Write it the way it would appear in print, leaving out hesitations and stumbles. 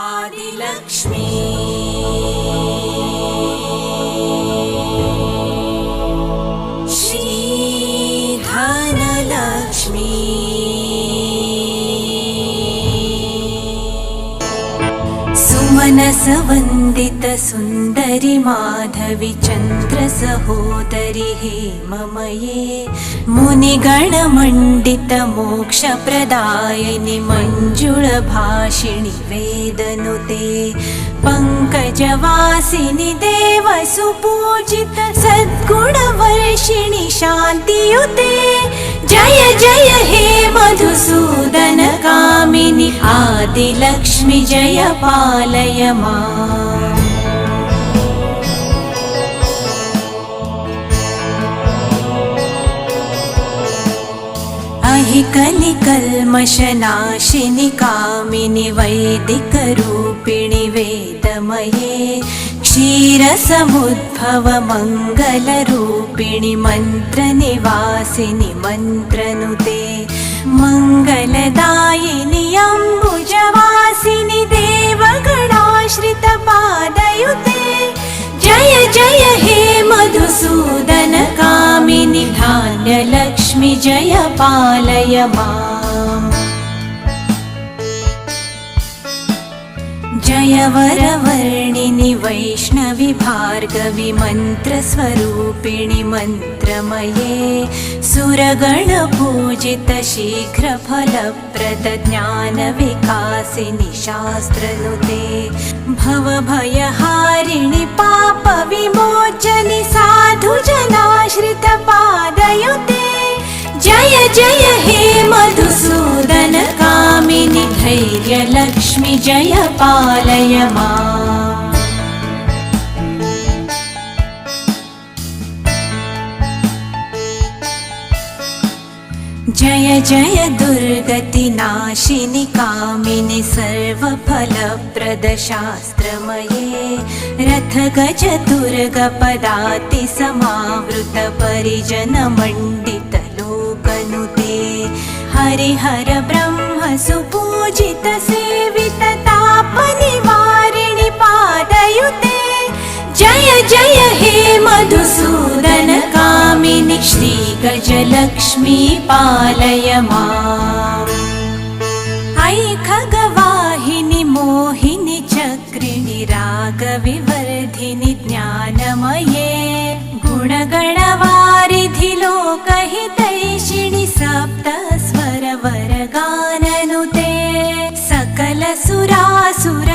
आदिलक्ष्मी श्री धनलक्ष्मी सुमनसवन्दित सुन्दरि माधवी चन्द्र सहोदरि हेममये मुनिगणमण्डित मोक्षप्रदायिनि मञ्जुळभाषिणि वेदनुते पङ्कजवासिनि देवसुपूजित सद्गुणवर्षिणि शान्तियुते जय जय हे मधुसूदन कामिनि आदिलक्ष्मि जय पालय माम्। अहिकलिकल्मषनाशिनि कामिनि वैदिकरूपिणि वेदमये क्षीरसमुद्भव मङ्गलरूपिणि मन्त्रनिवासिनि मन्त्रनुते मङ्गलदायिनि अम्बुजवासिनि देवगणाश्रित पादयुते जय जय हे मधुसूदन कामिनि धान्यलक्ष्मि जय पालय माम्। जय वरवर्णिनि वैष्णवि भार्गवि मन्त्रस्वरूपिणि मन्त्रमये सुरगणपूजित शीघ्रफलप्रद ज्ञानविकासिनि शास्त्रनुते भवभयहारिणि पापविमोचनि साधुजनाश्रित पादयुते जय जय हे मधुसूदन कामिनि धैर्यलक्ष्मि जय पालय माम्। जय जय दुर्गतिनाशिनि कामिनि सर्वफलप्रद शास्त्रमये रथगजतुर्गपदाति समावृत परिजनमण्डित लोकनुते हरिहर ब्रह्म सुपूजित सेवित तापनिवारिणि पादयुते जय जय हे मधुसूदन कामिनि श्री गजलक्ष्मी पालय माम्। ऐ खगवाहिनि मोहिनि चक्रिणि रागविवर्धिनि ज्ञानमये गुणगणवारिधि लोकहितैषिणि सप्तस्वरवरगाननुते सकलसुरासुर